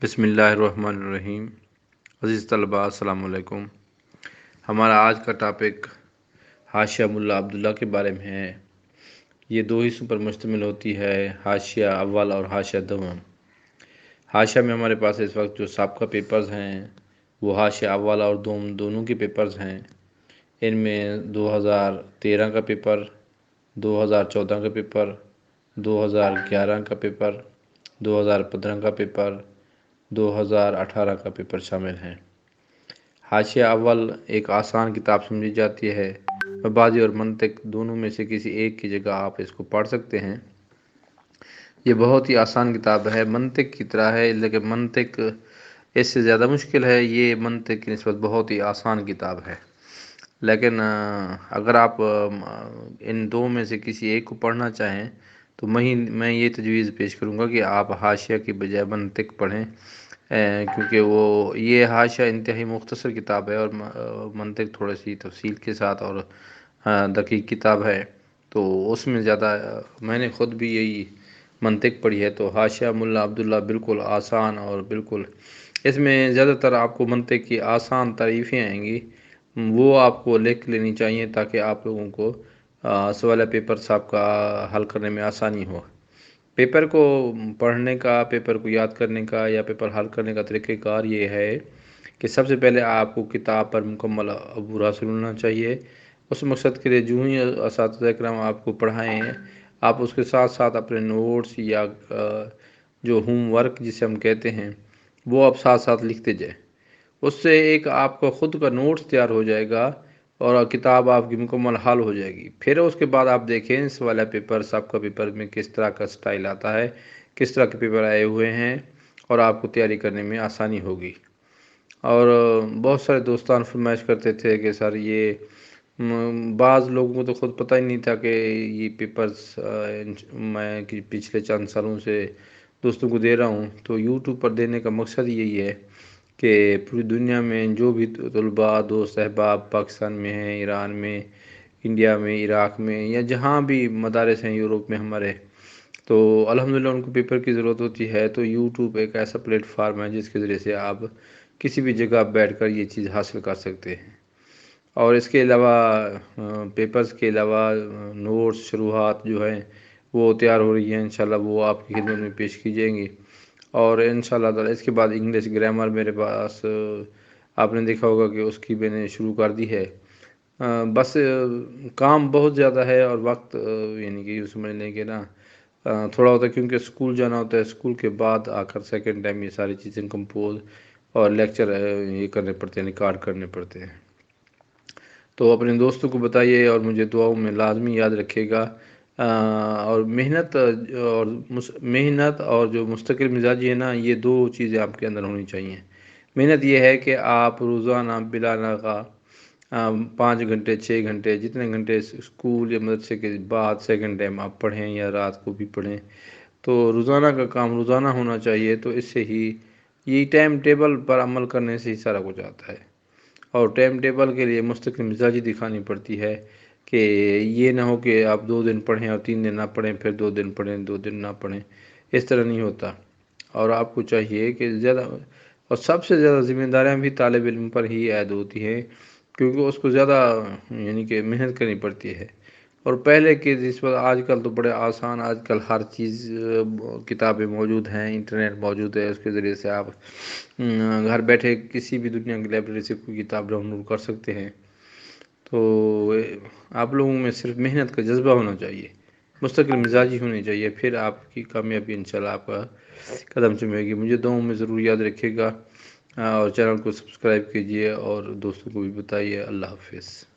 بسم اللہ الرحمن الرحیم۔ عزیز طلباء السلام علیکم۔ ہمارا آج کا ٹاپک حاشیہ ملا عبداللہ کے بارے میں ہے۔ یہ دو حصوں پر مشتمل ہوتی ہے، حاشیہ اول اور حاشیہ دوم۔ حاشیہ میں ہمارے پاس اس وقت جو سابقہ پیپرز ہیں وہ حاشیہ اول اور دوم دونوں کے پیپرز ہیں۔ ان میں 2013 کا پیپر، 2014 کا پیپر، 2011 کا پیپر، 2015 کا پیپر، 2018 کا پیپر شامل ہیں۔ حاشیہ اول ایک آسان کتاب سمجھی جاتی ہے۔ مبادئ اور منطق دونوں میں سے کسی ایک کی جگہ آپ اس کو پڑھ سکتے ہیں۔ یہ بہت ہی آسان کتاب ہے، منطق کی طرح ہے، لیکن منطق اس سے زیادہ مشکل ہے۔ یہ منطق کی نسبت بہت ہی آسان کتاب ہے، لیکن اگر آپ ان دو میں سے کسی ایک کو پڑھنا چاہیں تو میں یہ تجویز پیش کروں گا کہ آپ حاشیہ کی بجائے منطق پڑھیں، کیونکہ یہ حاشیہ انتہائی مختصر کتاب ہے اور منطق تھوڑی سی تفصیل کے ساتھ اور دقیق کتاب ہے، تو اس میں زیادہ میں نے خود بھی یہی منطق پڑھی ہے۔ تو حاشیہ ملا عبداللہ بالکل آسان اور بالکل اس میں زیادہ تر آپ کو منطق کی آسان تعریفیں آئیں گی، وہ آپ کو لکھ لینی چاہیے تاکہ آپ لوگوں کو سوال پیپر صاحب کا حل کرنے میں آسانی ہو۔ پیپر کو پڑھنے کا، پیپر کو یاد کرنے کا یا پیپر حل کرنے کا طریقہ کار یہ ہے کہ سب سے پہلے آپ کو کتاب پر مکمل عبور حاصل ہونا چاہیے۔ اس مقصد کے لیے جو ہی اساتذہ کرام آپ کو پڑھائیں، آپ اس کے ساتھ ساتھ اپنے نوٹس یا جو ہوم ورک جسے ہم کہتے ہیں وہ آپ ساتھ ساتھ لکھتے جائیں۔ اس سے ایک آپ کا خود کا نوٹس تیار ہو جائے گا اور کتاب آپ کی مکمل حل ہو جائے گی۔ پھر اس کے بعد آپ دیکھیں سوالہ پیپر سابقہ پیپر میں کس طرح کا سٹائل آتا ہے، کس طرح کے پیپر آئے ہوئے ہیں، اور آپ کو تیاری کرنے میں آسانی ہوگی۔ اور بہت سارے دوستان فرمائش کرتے تھے کہ سر یہ بعض لوگوں کو تو خود پتہ ہی نہیں تھا کہ یہ پیپرز میں پچھلے چند سالوں سے دوستوں کو دے رہا ہوں۔ تو یوٹیوب پر دینے کا مقصد یہی ہے کہ پوری دنیا میں جو بھی طلباء دوست احباب پاکستان میں ہیں، ایران میں، انڈیا میں، عراق میں یا جہاں بھی مدارس ہیں یورپ میں ہمارے، تو الحمدللہ ان کو پیپر کی ضرورت ہوتی ہے، تو یوٹیوب ایک ایسا پلیٹ فارم ہے جس کے ذریعے سے آپ کسی بھی جگہ بیٹھ کر یہ چیز حاصل کر سکتے ہیں۔ اور اس کے علاوہ پیپرز کے علاوہ نوٹس شروحات جو ہیں وہ تیار ہو رہی ہیں، انشاءاللہ وہ آپ کی خدمت میں پیش کی جائیں گی۔ اور انشاءاللہ تعالی اس کے بعد انگلش گرامر میرے پاس آپ نے دیکھا ہوگا کہ اس کی میں نے شروع کر دی ہے۔ بس کام بہت زیادہ ہے اور وقت یعنی کہ یہ سمجھ لیں کہ نا تھوڑا ہوتا ہے، کیونکہ اسکول جانا ہوتا ہے، اسکول کے بعد آ کر سیکنڈ ٹائم یہ ساری چیزیں کمپوز اور لیکچر یہ کرنے پڑتے ہیں، ریکارڈ کرنے پڑتے ہیں۔ تو اپنے دوستوں کو بتائیے اور مجھے دعاؤں میں لازمی یاد رکھیے گا۔ اور محنت اور جو مستقل مزاجی ہے نا، یہ دو چیزیں آپ کے اندر ہونی چاہیے۔ محنت یہ ہے کہ آپ روزانہ بلا ناغہ 5 گھنٹے 6 گھنٹے جتنے گھنٹے اسکول یا مدرسے کے بعد سیکنڈ ٹائم آپ پڑھیں یا رات کو بھی پڑھیں، تو روزانہ کا کام روزانہ ہونا چاہیے۔ تو اس سے ہی یہ ٹائم ٹیبل پر عمل کرنے سے ہی سارا کچھ آتا ہے، اور ٹائم ٹیبل کے لیے مستقل مزاجی دکھانی پڑتی ہے کہ یہ نہ ہو کہ آپ 2 دن پڑھیں اور 3 دن نہ پڑھیں، پھر 2 دن پڑھیں 2 دن نہ پڑھیں، اس طرح نہیں ہوتا۔ اور آپ کو چاہیے کہ اور سب سے زیادہ ذمہ داریاں بھی طالب علم پر ہی عائد ہوتی ہیں، کیونکہ اس کو زیادہ یعنی کہ محنت کرنی پڑتی ہے۔ اور پہلے کے نسبت آج کل تو بڑے آسان، آج کل ہر چیز کتابیں موجود ہیں، انٹرنیٹ موجود ہے، اس کے ذریعے سے آپ گھر بیٹھے کسی بھی دنیا کی لائبریری سے کوئی کتاب ڈاؤن لوڈ کر سکتے ہیں۔ تو آپ لوگوں میں صرف محنت کا جذبہ ہونا چاہیے، مستقل مزاجی ہونی چاہیے، پھر آپ کی کامیابی انشاءاللہ آپ کا قدم چومے گی۔ مجھے دعاؤں میں ضرور یاد رکھیے گا، اور چینل کو سبسکرائب کیجیے اور دوستوں کو بھی بتائیے۔ اللہ حافظ۔